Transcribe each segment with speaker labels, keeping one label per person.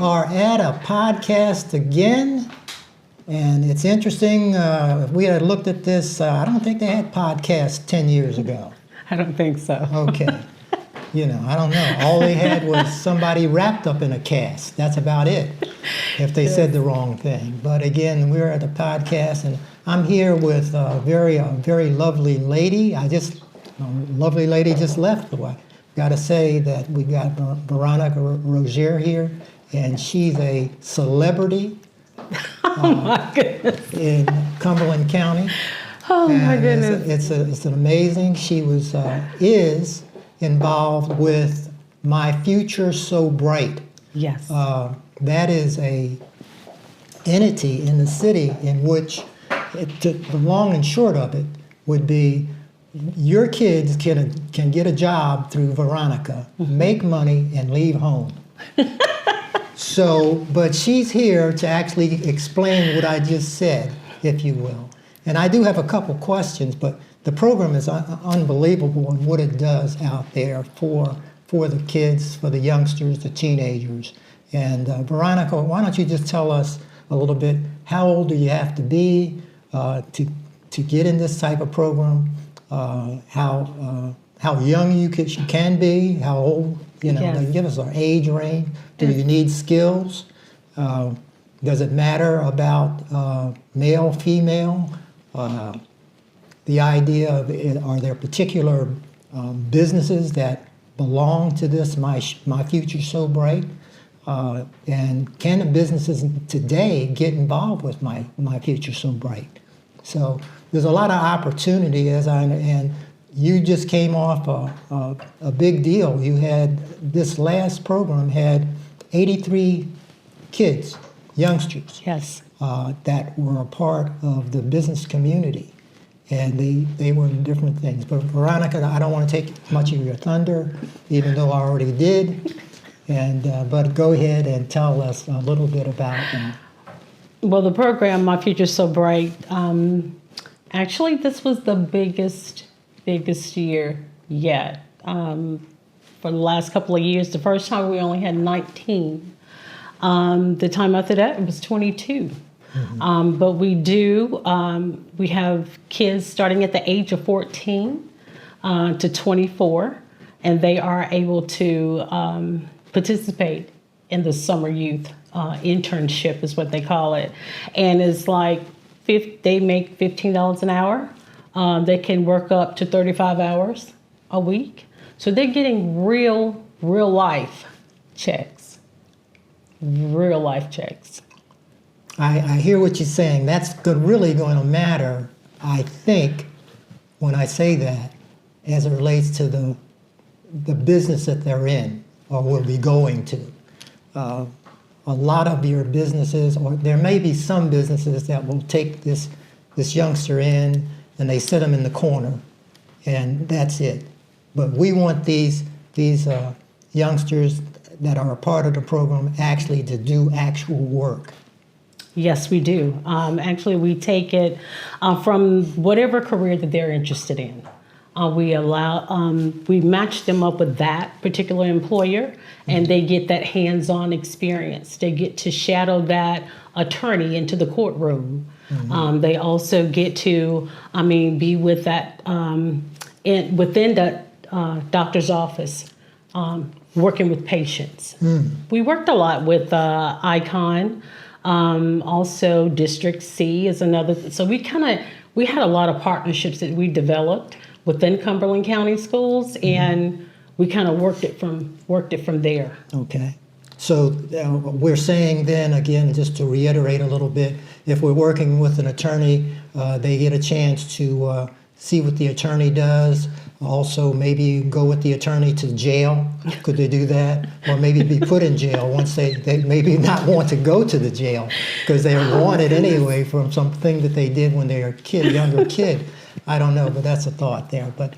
Speaker 1: are at a podcast again, and it's interesting. If we had looked at this, I don't think they had podcasts 10 years ago.
Speaker 2: I don't think so.
Speaker 1: Okay. I don't know. All they had was somebody wrapped up in a cast. That's about it, if they said the wrong thing. But again, we're at a podcast, and I'm here with a very lovely lady. Lovely lady just left. Got to say that we got Veronica Rozier here, and she's a celebrity
Speaker 2: My goodness.
Speaker 1: in Cumberland County.
Speaker 2: Oh,
Speaker 1: And
Speaker 2: my goodness.
Speaker 1: It's an amazing. She is involved with My Future So Bright.
Speaker 2: Yes.
Speaker 1: That is a entity in the city in which the long and short of it would be your kids can get a job through Veronica, make money, and leave home. But she's here to actually explain what I just said, if you will. And I do have a couple questions, but the program is unbelievable in what it does out there for the kids, for the youngsters, the teenagers. And Veronica, why don't you just tell us a little bit, how old do you have to be to get in this type of program? How young you can be, how old,
Speaker 2: Yes.
Speaker 1: Like give us our age range. Do you need skills? Does it matter about male, female? The idea of are there particular businesses that belong to this My Future So Bright? And can the businesses today get involved with My Future So Bright? So there's a lot of opportunity, and you just came off a big deal. You had, this last program had 83 kids, youngsters,
Speaker 2: Yes.
Speaker 1: that were a part of the business community. And they were in different things. But Veronica, I don't want to take much of your thunder, even though I already did. But go ahead and tell us a little bit about that.
Speaker 2: Well, the program, My Future So Bright, actually, this was the biggest year yet. For the last couple of years, the first time we only had 19. The time after that, it was 22. Mm-hmm. But we have kids starting at the age of 14 to 24, and they are able to participate in the summer youth internship is what they call it. And it's like they make $15 an hour. They can work up to 35 hours a week. So they're getting real life checks. Real life checks.
Speaker 1: I hear what you're saying. That's really going to matter, I think, when I say that, as it relates to the business that they're in or will be going to. A lot of your businesses, or there may be some businesses that will take this youngster in and they sit them in the corner, and that's it. But we want these youngsters that are a part of the program actually to do actual work.
Speaker 2: Yes, we do. Actually, we take it from whatever career that they're interested in. We match them up with that particular employer, and they get that hands-on experience. They get to shadow that attorney into the courtroom. Mm-hmm. They also get to, be with that within that doctor's office, working with patients. Mm. We worked a lot with ICON. Also, District C is another. So we had a lot of partnerships that we developed within Cumberland County Schools, mm-hmm. and we kind of worked it from there. Okay.
Speaker 1: So we're saying then, again, just to reiterate a little bit, if we're working with an attorney, they get a chance to see what the attorney does. Also, maybe go with the attorney to jail. Could they do that? Or maybe be put in jail once they maybe not want to go to the jail because they are wanted anyway from something that they did when they were a younger kid. I don't know, but that's a thought there. But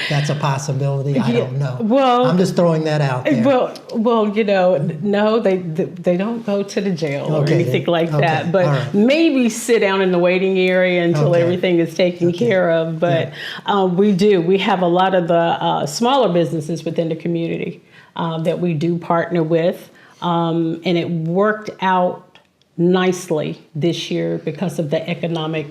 Speaker 1: that's a possibility. I don't know. Well, I'm just throwing that out there.
Speaker 2: Well, no, they don't go to the jail or anything like that. But maybe sit down in the waiting area until everything is taken care of. But we do. We have a lot of the smaller businesses within the community that we do partner with. And it worked out nicely this year because of the economic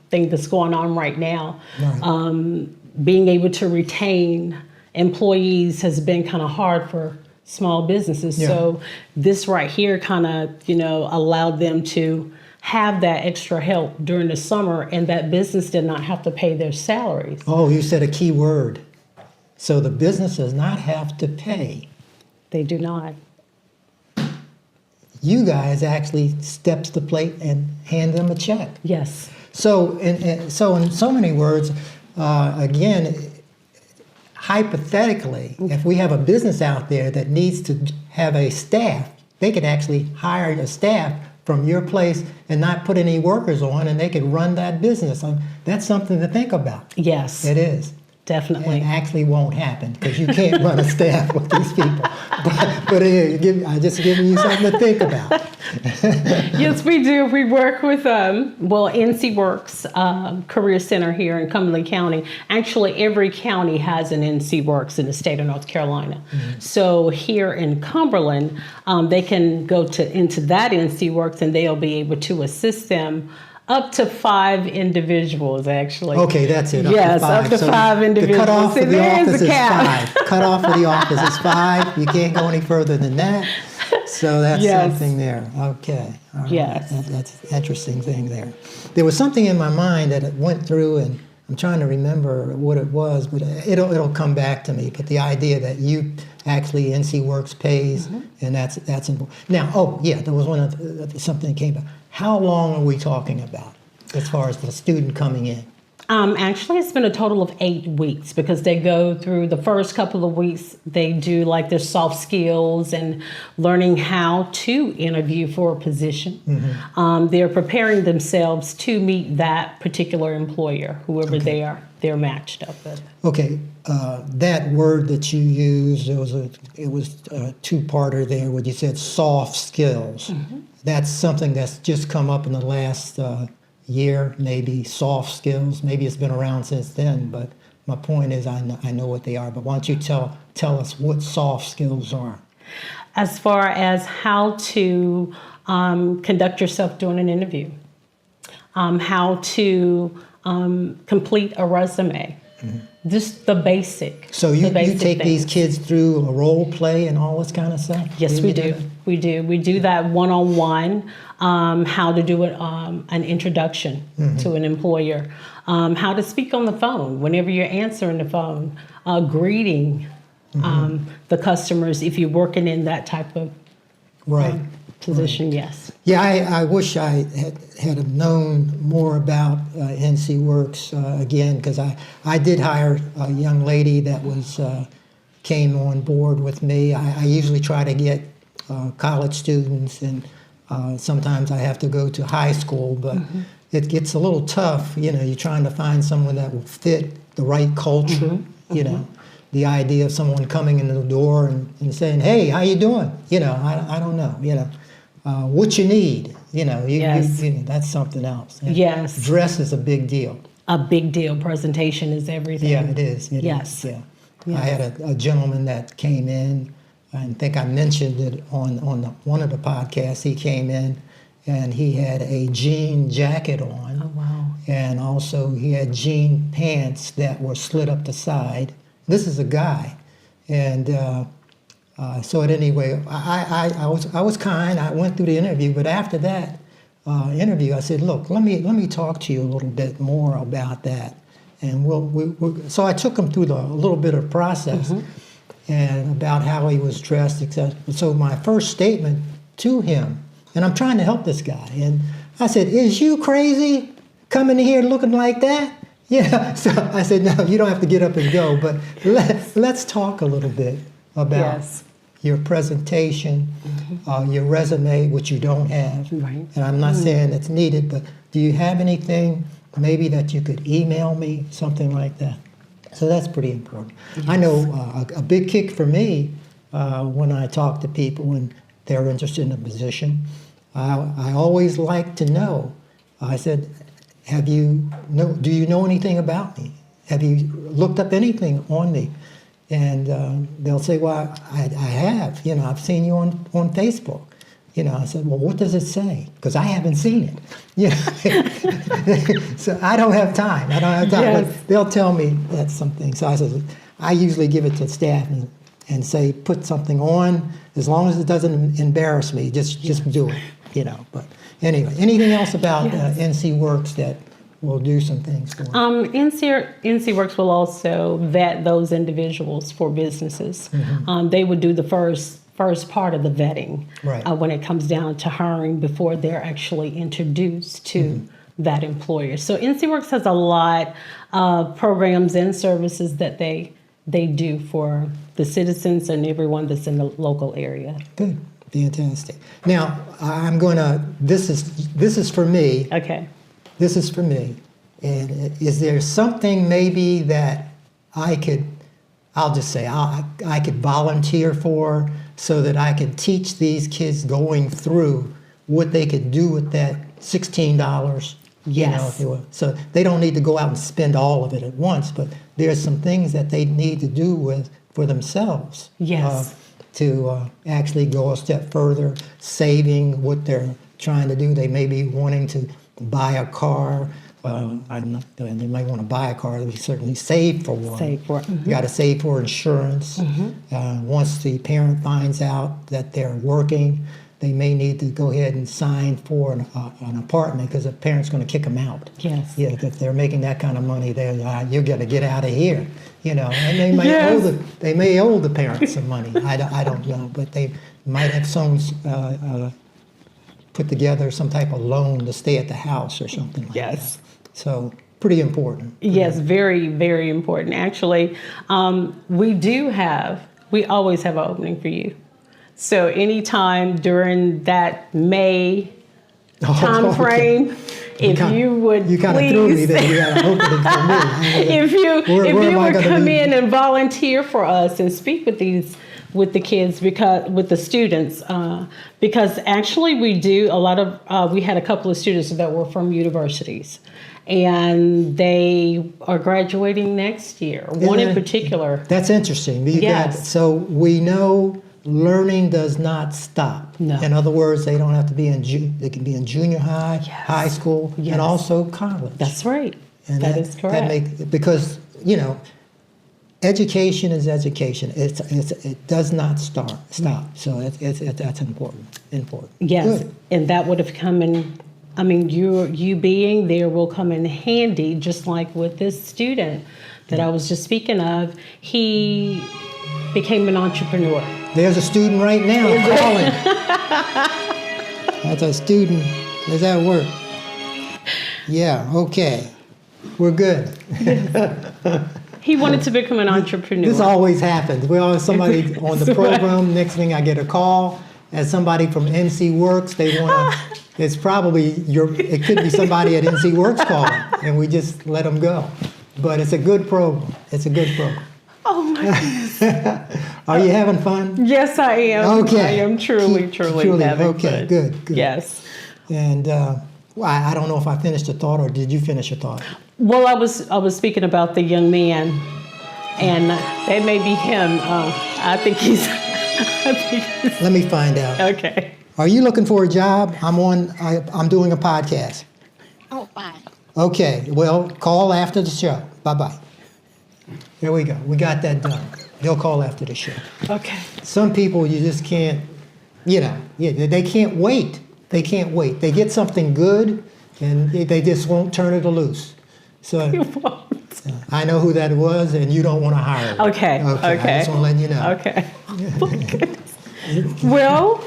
Speaker 2: thing that's going on right now.
Speaker 1: Right.
Speaker 2: Being able to retain employees has been kind of hard for small businesses.
Speaker 1: Yeah.
Speaker 2: So this right here kind of, allowed them to have that extra help during the summer, and that business did not have to pay their salaries.
Speaker 1: Oh, you said a key word. So the business does not have to pay.
Speaker 2: They do not.
Speaker 1: You guys actually step to the plate and hand them a check.
Speaker 2: Yes.
Speaker 1: So, in so many words, again, hypothetically, if we have a business out there that needs to have a staff, they could actually hire a staff from your place and not put any workers on, and they could run that business. That's something to think about.
Speaker 2: Yes.
Speaker 1: It is.
Speaker 2: Definitely.
Speaker 1: It actually won't happen because you can't run a staff with these people. But I'm just giving you something to think about.
Speaker 2: Yes, we do. We work with, NCWorks Career Center here in Cumberland County. Actually, every county has an NCWorks in the state of North Carolina. Mm-hmm. So here in Cumberland, they can go into that NCWorks and they'll be able to assist them up to 5 individuals, actually.
Speaker 1: Okay, that's it.
Speaker 2: Yes, up to 5 individuals.
Speaker 1: The cutoff for the office is
Speaker 2: cap.
Speaker 1: 5. Cutoff for the office is 5. You can't go any further than that. So that's something there. Okay. All right.
Speaker 2: Yes.
Speaker 1: That's an interesting thing there. There was something in my mind that it went through, and I'm trying to remember what it was, but it'll come back to me. But the idea that you actually NCWorks pays, and that's important. Now, there was something that came back. How long are we talking about as far as the student coming in?
Speaker 2: Actually, it's been a total of 8 weeks because they go through the first couple of weeks. They do like their soft skills and learning how to interview for a position. Mm-hmm. They're preparing themselves to meet that particular employer, whoever they're matched up with. Okay.
Speaker 1: That word that you used, it was a two-parter there where you said soft skills. Mm-hmm. That's something that's just come up in the last year, maybe, soft skills. Maybe it's been around since then, but my point is I know what they are. But why don't you tell us what soft skills are?
Speaker 2: As far as how to conduct yourself during an interview, how to complete a resume, just the basic.
Speaker 1: So you take
Speaker 2: things. These
Speaker 1: kids through a role play and all this kind of stuff?
Speaker 2: Yes, we do. We do. We do that one-on-one, how to do an introduction to an employer, how to speak on the phone whenever you're answering the phone, greeting the customers if you're working in that type of position, yes. Yeah,
Speaker 1: I wish I had known more about NCWorks again, because I did hire a young lady that came on board with me. I usually try to get college students, and sometimes I have to go to high school, but it gets a little tough. You're trying to find someone that will fit the right culture, the idea of someone coming into the door and saying, "Hey, how you doing?" I don't know, what you need, that's something else.
Speaker 2: Yes.
Speaker 1: Dress is a big deal.
Speaker 2: A big deal. Presentation is everything.
Speaker 1: Yeah, it is.
Speaker 2: Yes.
Speaker 1: Yeah. Yes. I had a gentleman that came in. I think I mentioned it on one of the podcasts. He came in and he had a jean jacket on.
Speaker 2: Oh, wow.
Speaker 1: And also he had jean pants that were slit up the side. This is a guy. And so at any way, I was kind. I went through the interview, but after that interview, I said, "Look, let me talk to you a little bit more about that." And so I took him through a little bit of process and about how he was dressed, etc. So my first statement to him, and I'm trying to help this guy, and I said, "Is you crazy coming in here looking like that?" Yeah. So I said, "No, you don't have to get up and go, but let's talk a little bit about your presentation, your resume, which you don't have."
Speaker 2: Right.
Speaker 1: And I'm not saying it's needed, but do you have anything maybe that you could email me, something like that? So that's pretty important. Yes. I know a big kick for me when I talk to people and they're interested in a position, I always like to know. I said, do you know anything about me? Have you looked up anything on me? And they'll say, well, I have, I've seen you on Facebook. I said, well, what does it say? Because I haven't seen it. So I don't have time.
Speaker 2: Yes.
Speaker 1: But they'll tell me that's something. So I said, I usually give it to staff and say, put something on, as long as it doesn't embarrass me, just do it, But anyway, anything else about NCWorks that will do some things for them?
Speaker 2: NCWorks will also vet those individuals for businesses.
Speaker 1: Mm-hmm.
Speaker 2: They would do the first part of the vetting
Speaker 1: Right.
Speaker 2: when it comes down to hiring before they're actually introduced to that employer. So NCWorks has a lot of programs and services that they do for the citizens and everyone that's in the local area.
Speaker 1: Good, fantastic. Now, this is for me.
Speaker 2: Okay.
Speaker 1: This is for me. And is there something maybe that I'll just say, I could volunteer for so that I could teach these kids going through what they could do with that $16,
Speaker 2: Yes.
Speaker 1: So they don't need to go out and spend all of it at once, but there's some things that they need to do for themselves.
Speaker 2: Yes.
Speaker 1: To actually go a step further, saving what they're trying to do. They may be wanting to buy a car. I don't know. They might want to buy a car. They certainly save for one.
Speaker 2: Save for it.
Speaker 1: You got to save for insurance. Once the parent finds out that they're working, they may need to go ahead and sign for an apartment because the parent's going to kick them out.
Speaker 2: Yes.
Speaker 1: Yeah, if they're making that kind of money, you're going to get out of here. And they may owe the parents some money. I don't know, but they might have put together some type of loan to stay at the house or something like that.
Speaker 2: Yes.
Speaker 1: So pretty important.
Speaker 2: Yes, very, very important. Actually, we always have an opening for you. So anytime during that May time frame, if you would
Speaker 1: you kind of
Speaker 2: please,
Speaker 1: threw me there. You had an opening for me.
Speaker 2: if you would come
Speaker 1: be?
Speaker 2: in and volunteer for us and speak with the kids, with the students, because actually we do a lot of, we had a couple of students that were from universities, and they are graduating next year. One in particular.
Speaker 1: That's interesting.
Speaker 2: Yes.
Speaker 1: So we know learning does not stop.
Speaker 2: No.
Speaker 1: In other words, they don't have to be they can be in junior high,
Speaker 2: Yes.
Speaker 1: high school,
Speaker 2: Yes.
Speaker 1: and also college.
Speaker 2: That's right.
Speaker 1: And
Speaker 2: that is correct.
Speaker 1: Because education is education. It does not stop. So that's important.
Speaker 2: Yes,
Speaker 1: Good.
Speaker 2: and that would have come in. I mean, you being there will come in handy, just like with this student that I was just speaking of. He became an entrepreneur.
Speaker 1: There's a student right now calling. That's a student. Does that work? Yeah. Okay. We're good.
Speaker 2: He wanted to become an entrepreneur.
Speaker 1: This always happens. We always somebody on the program. Next thing I get a call as somebody from NCWorks. They want to. It's probably it could be somebody at NCWorks calling, and we just let them go. But it's a good program.
Speaker 2: Oh my goodness.
Speaker 1: Are you having fun?
Speaker 2: Yes, I am.
Speaker 1: Okay.
Speaker 2: I am truly having
Speaker 1: okay,
Speaker 2: fun.
Speaker 1: Good.
Speaker 2: Yes.
Speaker 1: And I don't know if I finished a thought, or did you finish a thought?
Speaker 2: Well, I was speaking about the young man, and that may be him. I think he's.
Speaker 1: Let me find out.
Speaker 2: Okay.
Speaker 1: Are you looking for a job? I'm doing a podcast.
Speaker 3: Oh, fine.
Speaker 1: Okay, well, call after the show. Bye-bye. There we go. We got that done. They'll call after the show.
Speaker 2: Okay.
Speaker 1: Some people you just can't, they can't wait. They can't wait. They get something good, and they just won't turn it loose. So I know who that was, and you don't want to hire them.
Speaker 2: Okay.
Speaker 1: I just want to let you know.
Speaker 2: Okay. Well,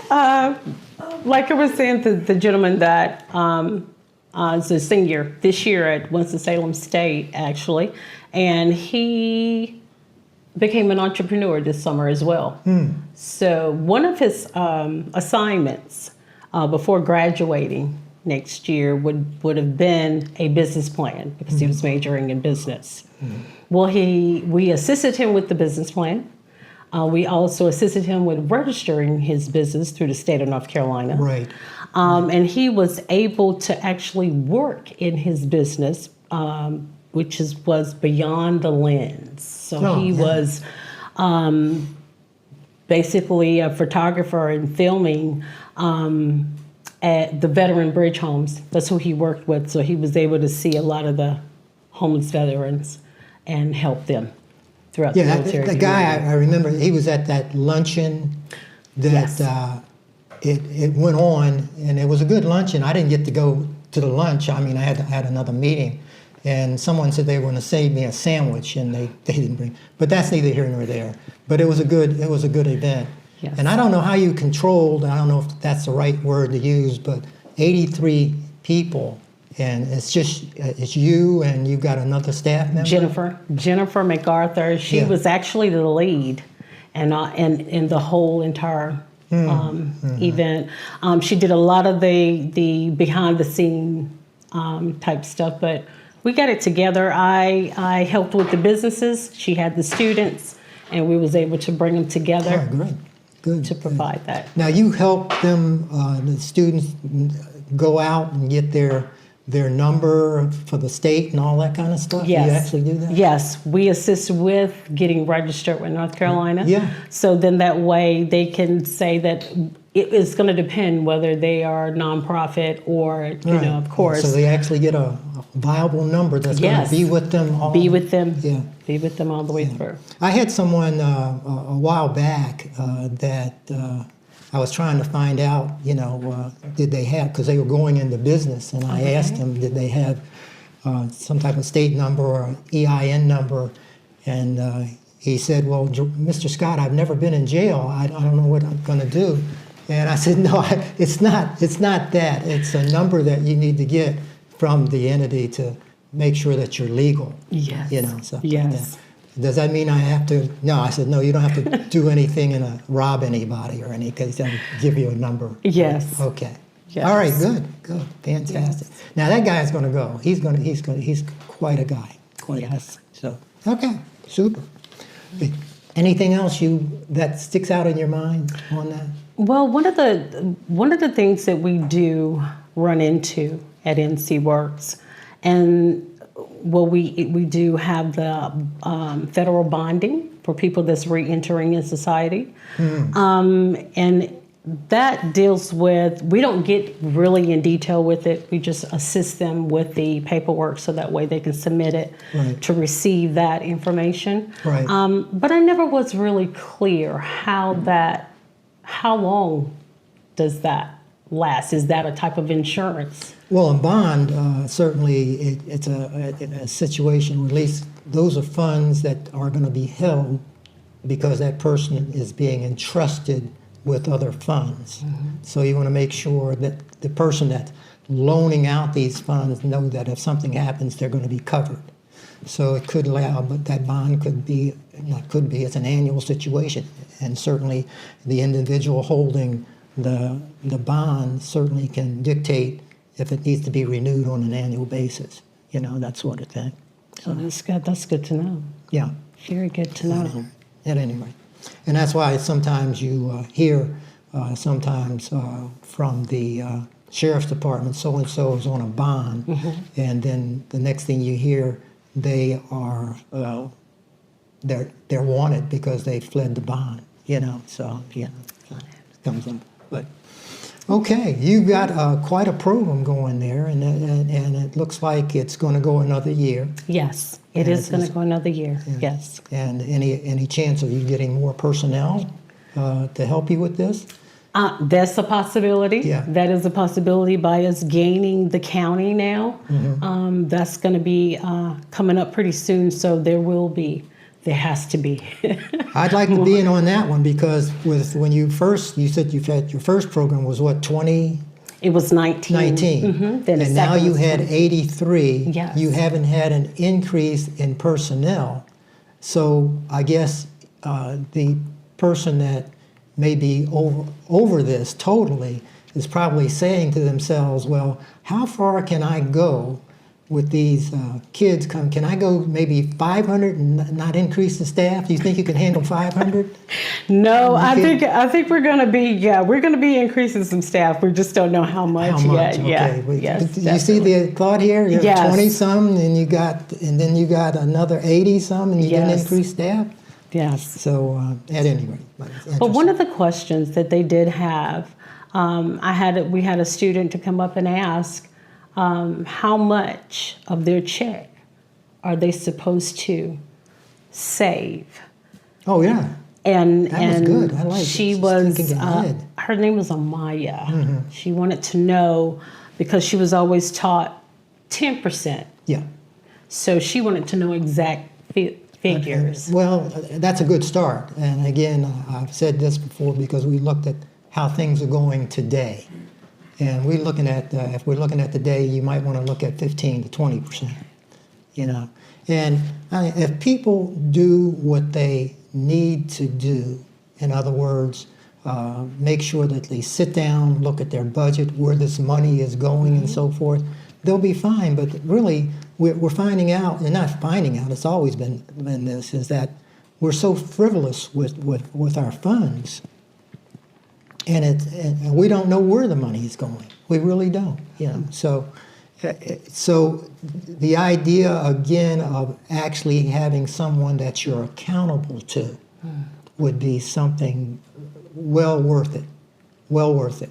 Speaker 2: like I was saying, the gentleman that is a senior this year at Winston-Salem State, actually, and he became an entrepreneur this summer as well. So one of his assignments before graduating next year would have been a business plan, because he was majoring in business. Well, we assisted him with the business plan. We also assisted him with registering his business through the state of North Carolina.
Speaker 1: Right.
Speaker 2: And he was able to actually work in his business, which was beyond the lens. So he was basically a photographer and filming at the veteran bridge homes. That's who he worked with, so he was able to see a lot of the homeless veterans and help them throughout the
Speaker 1: Yeah,
Speaker 2: military.
Speaker 1: the guy, I remember, he was at that luncheon that
Speaker 2: Yes.
Speaker 1: it went on, and it was a good luncheon. I didn't get to go to the lunch. I mean, I had another meeting, and someone said they were going to save me a sandwich, and they didn't bring. But that's neither here nor there. But it was a good event.
Speaker 2: Yes.
Speaker 1: And I don't know how you controlled. I don't know if that's the right word to use, but 83 people, and it's you and you've got another staff member.
Speaker 2: Jennifer MacArthur. She
Speaker 1: Yeah.
Speaker 2: was actually the lead, and in the whole entire event. She did a lot of the behind the scene type stuff, but we got it together. I helped with the businesses. She had the students, and we was able to bring them together
Speaker 1: Oh, great. Good.
Speaker 2: to provide that.
Speaker 1: Now you help them, the students, go out and get their number for the state and all that kind of stuff?
Speaker 2: Yes.
Speaker 1: You actually do that?
Speaker 2: Yes, we assist with getting registered with North Carolina.
Speaker 1: Yeah.
Speaker 2: So then that way they can say that it is going to depend whether they are nonprofit or,
Speaker 1: Right.
Speaker 2: of course,
Speaker 1: So they actually get a viable number that's going
Speaker 2: Yes.
Speaker 1: to be with them all.
Speaker 2: be with them.
Speaker 1: Yeah.
Speaker 2: Be with them all the way through.
Speaker 1: I had someone a while back that I was trying to find out, did they have, because they were going into business, and I asked them, did they have some type of state number or an EIN number? And he said, well, Mr. Scott, I've never been in jail. I don't know what I'm going to do. And I said, no, it's not that. It's a number that you need to get from the entity to make sure that you're legal.
Speaker 2: Yes.
Speaker 1: Stuff
Speaker 2: Yes.
Speaker 1: like that. Does that mean I have to? No, I said, no, you don't have to do anything and rob anybody or anything, because they'll give you a number.
Speaker 2: Yes.
Speaker 1: Okay.
Speaker 2: Yes.
Speaker 1: All right, good, fantastic. Now that guy's going to go. He's quite a guy. Quite a guy.
Speaker 2: Yes.
Speaker 1: So, okay, super. Anything else that sticks out in your mind on that?
Speaker 2: Well, one of the things that we do run into at NCWorks, and we do have the federal bonding for people that's re-entering in society, and that deals with, we don't get really in detail with it. We just assist them with the paperwork so that way they can submit it
Speaker 1: Right.
Speaker 2: to receive that information.
Speaker 1: Right.
Speaker 2: But I never was really clear how long does that last? Is that a type of insurance?
Speaker 1: Well, in bond, certainly it's a situation where at least those are funds that are going to be held because that person is being entrusted with other funds. So you want to make sure that the person that's loaning out these funds know that if something happens, they're going to be covered. So it could allow, but that bond could be, it's an annual situation. And certainly the individual holding the bond certainly can dictate if it needs to be renewed on an annual basis, that sort of thing.
Speaker 2: So that's good to know.
Speaker 1: Yeah.
Speaker 2: Very good to know.
Speaker 1: At any rate. And that's why sometimes you hear sometimes from the sheriff's department, so-and-so is on a bond, and then the next thing you hear, they are, they're wanted because they fled the bond, so, it comes up. But, okay, you've got quite a program going there, and it looks like it's going to go another year.
Speaker 2: Yes, it is going to go another year.
Speaker 1: Yeah.
Speaker 2: Yes.
Speaker 1: And any chance of you getting more personnel to help you with this?
Speaker 2: That's a possibility.
Speaker 1: Yeah.
Speaker 2: That is a possibility by us gaining the county now. That's going to be coming up pretty soon, so there has to be.
Speaker 1: I'd like to be in on that one because when you said you had your first program was what, 20?
Speaker 2: It was 19.
Speaker 1: 19.
Speaker 2: Then the
Speaker 1: And now
Speaker 2: second
Speaker 1: you
Speaker 2: was
Speaker 1: had
Speaker 2: 20.
Speaker 1: 83.
Speaker 2: Yes.
Speaker 1: You haven't had an increase in personnel. So I guess the person that may be over this totally is probably saying to themselves, well, how far can I go with these kids? Can I go maybe 500 and not increase the staff? Do you think you can handle 500?
Speaker 2: No, I think we're going to be increasing some staff. We just don't know how much,
Speaker 1: How much?
Speaker 2: yet.
Speaker 1: Okay.
Speaker 2: Yeah.
Speaker 1: Well,
Speaker 2: Yes,
Speaker 1: you see the thought here? You have
Speaker 2: Yes.
Speaker 1: 20 some, and then you got another 80 some, and you didn't
Speaker 2: Yes.
Speaker 1: increase staff.
Speaker 2: Yes.
Speaker 1: So at any rate.
Speaker 2: But one of the questions that they did have, we had a student to come up and ask how much of their check are they supposed to save?
Speaker 1: Oh, yeah.
Speaker 2: And
Speaker 1: That was good. I like it.
Speaker 2: she
Speaker 1: Just
Speaker 2: was
Speaker 1: thinking ahead.
Speaker 2: her name was Amaya. She wanted to know because she was always taught 10%.
Speaker 1: Yeah.
Speaker 2: So she wanted to know exact figures.
Speaker 1: Well, that's a good start. And again, I've said this before because we looked at how things are going today. And we're looking at, if we're looking at today, you might want to look at 15 to 20%, you know. And if people do what they need to do, in other words, make sure that they sit down, look at their budget, where this money is going and so forth, they'll be fine. But really, we're finding out, and not finding out, it's always been this, is that we're so frivolous with our funds, and we don't know where the money is going. We really don't, you know. So the idea, again, of actually having someone that you're accountable to would be something well worth it, well worth it.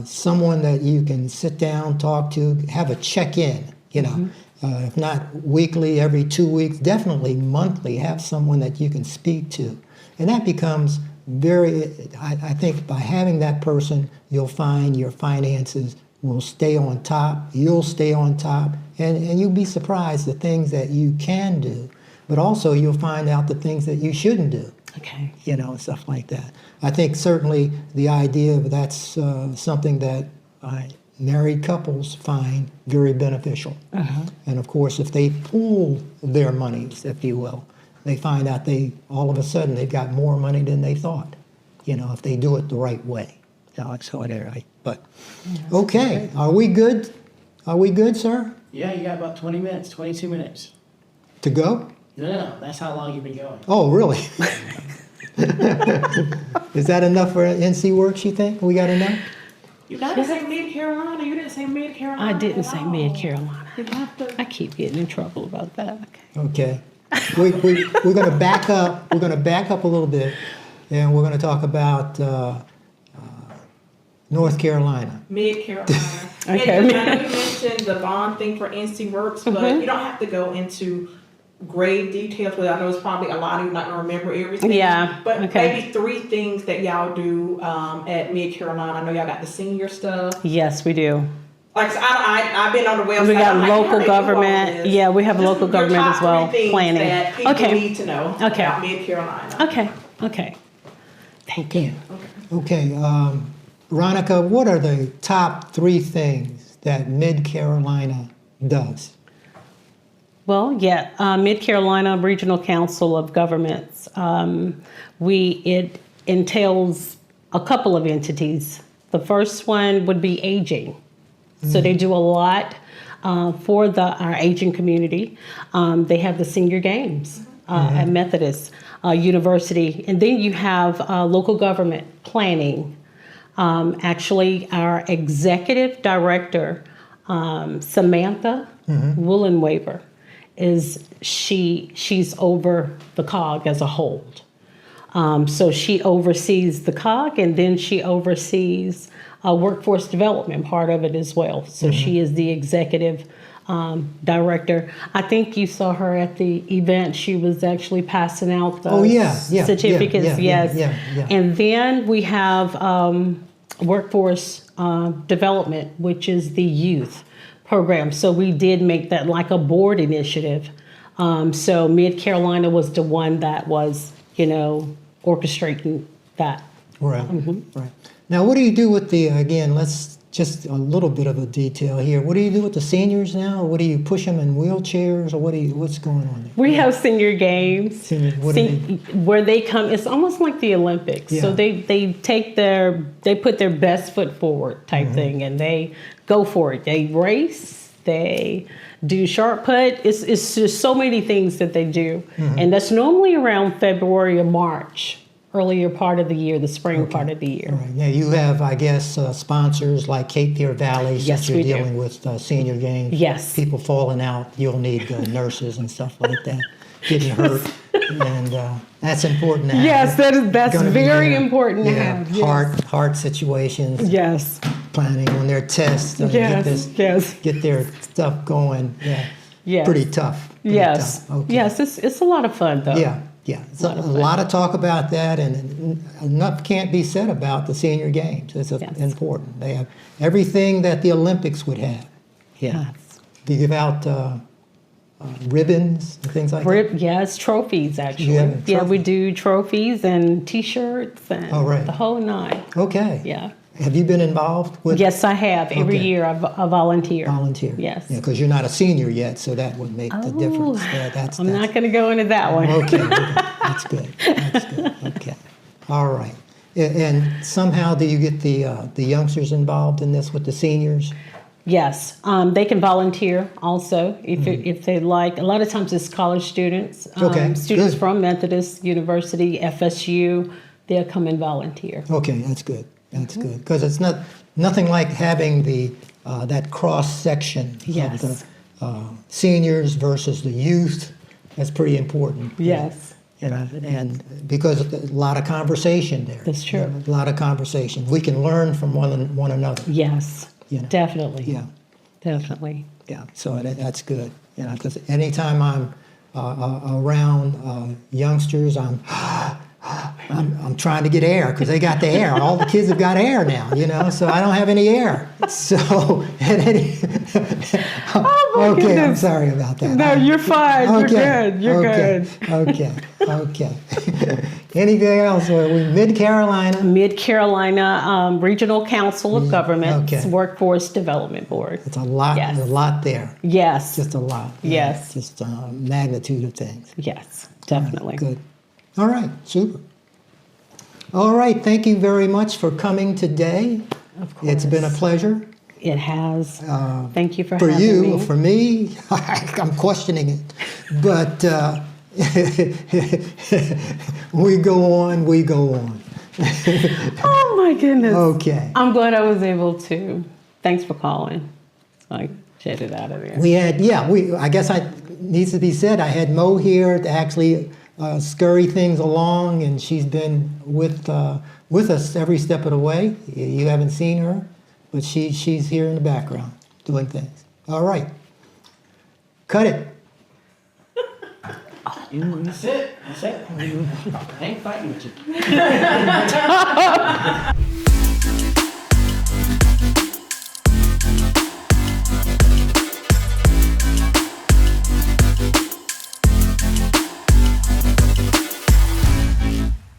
Speaker 1: Someone that you can sit down, talk to, have a check-in, you know. If not weekly, every 2 weeks, definitely monthly, have someone that you can speak to. And that becomes I think by having that person, you'll find your finances will stay on top, you'll stay on top, and you'll be surprised the things that you can do, but also you'll find out the things that you shouldn't do.
Speaker 2: Okay.
Speaker 1: You know, stuff like that. I think certainly the idea of that's something that married couples find very beneficial. And of course, if they pool their monies, if you will, they find out all of a sudden they've got more money than they thought, you know, if they do it the right way. You know, so right. But okay, are we good? Are we good, sir?
Speaker 3: Yeah, you got about 20 minutes, 22 minutes.
Speaker 1: To go?
Speaker 3: No, that's how long you've been going.
Speaker 1: Oh, really? Is that enough for NCWorks, you think? We got enough?
Speaker 3: You got to say Mid Carolina. You didn't say Mid Carolina.
Speaker 2: I didn't say Mid Carolina.
Speaker 3: You have to.
Speaker 2: I keep getting in trouble about that.
Speaker 1: Okay. We're going to back up. We're going to back up a little bit, and we're going to talk about North Carolina.
Speaker 4: Mid Carolina.
Speaker 2: Okay.
Speaker 4: And I know you mentioned the bond thing for NCWorks, but you don't have to go into great details. But I know it's probably a lot of you not gonna remember everything.
Speaker 2: Yeah.
Speaker 4: But
Speaker 2: okay.
Speaker 4: maybe 3 things that y'all do at Mid Carolina. I know y'all got the senior stuff.
Speaker 2: Yes, we do.
Speaker 4: Like so I've been on the website.
Speaker 2: We got
Speaker 4: I'm like, how
Speaker 2: local
Speaker 4: they do all
Speaker 2: government.
Speaker 4: this?
Speaker 2: Yeah, we have
Speaker 4: Just
Speaker 2: local
Speaker 4: your
Speaker 2: government
Speaker 4: top
Speaker 2: as well.
Speaker 4: 3 things
Speaker 2: Planning.
Speaker 4: that people
Speaker 2: Okay.
Speaker 4: need to know
Speaker 2: Okay.
Speaker 4: about Mid Carolina.
Speaker 2: Okay. Thank you.
Speaker 1: Okay. Veronica, what are the top 3 things that Mid Carolina does?
Speaker 2: Well, yeah, Mid Carolina Regional Council of Governments. It entails a couple of entities. The first one would be aging. So they do a lot for our aging community. They have the senior games at Methodist University. And then you have local government planning. Actually, our executive director, Samantha Woolenwaver, she's over the COG as a whole. So she oversees the COG, and then she oversees workforce development part of it as well. So she is the executive director. I think you saw her at the event. She was actually passing out the certificates.
Speaker 1: Yeah.
Speaker 2: And then we have workforce development, which is the youth program. So we did make that like a board initiative. So Mid Carolina was the one that was, orchestrating that.
Speaker 1: Right. Right. Now, what do you do with let's just a little bit of a detail here. What do you do with the seniors now? What do you push them in wheelchairs, or what's going on there?
Speaker 2: We have senior games
Speaker 1: Where
Speaker 2: they come. It's almost like the Olympics.
Speaker 1: Yeah.
Speaker 2: So they put their best foot forward type thing, and they go for it. They race. They do short put. It's just so many things that they do, and that's normally around February or March. Earlier part of the year, the spring part of the year.
Speaker 1: All right. Now you have, I guess, sponsors like Cape Fear Valley.
Speaker 2: Yes,
Speaker 1: since you're
Speaker 2: we do.
Speaker 1: dealing with senior games.
Speaker 2: Yes.
Speaker 1: People falling out, you'll need nurses and stuff like that. Getting hurt, And that's important to have.
Speaker 2: Yes, that's
Speaker 1: Gonna be
Speaker 2: very
Speaker 1: there.
Speaker 2: important to
Speaker 1: Yeah,
Speaker 2: have. Yes.
Speaker 1: heart situations.
Speaker 2: Yes.
Speaker 1: Planning on their tests.
Speaker 2: Yes.
Speaker 1: Get their stuff going. Yeah.
Speaker 2: Yes.
Speaker 1: Pretty tough. Pretty
Speaker 2: Yes.
Speaker 1: tough. Okay.
Speaker 2: Yes. It's a lot of fun though.
Speaker 1: Yeah. So a lot of talk about that, and enough can't be said about the senior games. It's
Speaker 2: Yes.
Speaker 1: important. They have everything that the Olympics would have. Yeah.
Speaker 2: Yes.
Speaker 1: They give out ribbons and things like that.
Speaker 2: Yes, trophies actually.
Speaker 1: Yeah,
Speaker 2: Yeah, we
Speaker 1: trophies.
Speaker 2: do trophies and T-shirts and
Speaker 1: Oh, right.
Speaker 2: the whole nine.
Speaker 1: Okay.
Speaker 2: Yeah.
Speaker 1: Have you been involved with
Speaker 2: Yes, I have. Every
Speaker 1: Okay.
Speaker 2: year I volunteer.
Speaker 1: volunteer?
Speaker 2: Yes.
Speaker 1: Yeah, because you're not a senior yet, so that would make the difference.
Speaker 2: Oh,
Speaker 1: Yeah,
Speaker 2: I'm not going to go into that one.
Speaker 1: Okay, that's good. That's good. Okay, all right. And somehow, do you get the youngsters involved in this with the seniors?
Speaker 2: Yes, they can volunteer also if they like. A lot of times it's college students,
Speaker 1: Okay,
Speaker 2: students
Speaker 1: good.
Speaker 2: from Methodist University, FSU. They'll come and volunteer.
Speaker 1: Okay, that's good. That's good because it's nothing like having that cross section
Speaker 2: Yes.
Speaker 1: of the seniors versus the youth. That's pretty important.
Speaker 2: Yes.
Speaker 1: And because a lot of conversation there.
Speaker 2: That's true.
Speaker 1: A lot of conversation. We can learn from one another.
Speaker 2: Yes,
Speaker 1: You know.
Speaker 2: definitely.
Speaker 1: Yeah.
Speaker 2: Definitely.
Speaker 1: Yeah, so that's good. Because anytime I'm around youngsters, I'm trying to get air because they got the air. All the kids have got air now, so I don't have any air. So,
Speaker 2: Oh, my
Speaker 1: okay, I'm
Speaker 2: goodness.
Speaker 1: sorry about that.
Speaker 2: No, you're fine. You're good. You're
Speaker 1: okay,
Speaker 2: good.
Speaker 1: Okay. Anything else? We Mid Carolina.
Speaker 2: Mid Carolina Regional Council of Governments
Speaker 1: okay.
Speaker 2: Workforce Development Board.
Speaker 1: It's a lot.
Speaker 2: Yes.
Speaker 1: A lot there.
Speaker 2: Yes.
Speaker 1: Just a lot.
Speaker 2: Yes.
Speaker 1: Just magnitude of things.
Speaker 2: Yes, definitely.
Speaker 1: Good. All right, super. All right, thank you very much for coming today.
Speaker 2: Of course.
Speaker 1: It's been a pleasure.
Speaker 2: It has. Thank you for
Speaker 1: For
Speaker 2: having
Speaker 1: you,
Speaker 2: me.
Speaker 1: for me, I'm questioning it. But we go on.
Speaker 2: Oh my goodness.
Speaker 1: Okay.
Speaker 2: I'm glad I was able to. Thanks for calling. I shed it out of there.
Speaker 1: I guess needs to be said, I had Mo here to actually scurry things along, and she's been with us every step of the way. You haven't seen her, but she's here in the background doing things. All right. Cut it.
Speaker 3: That's it. I ain't fighting with you.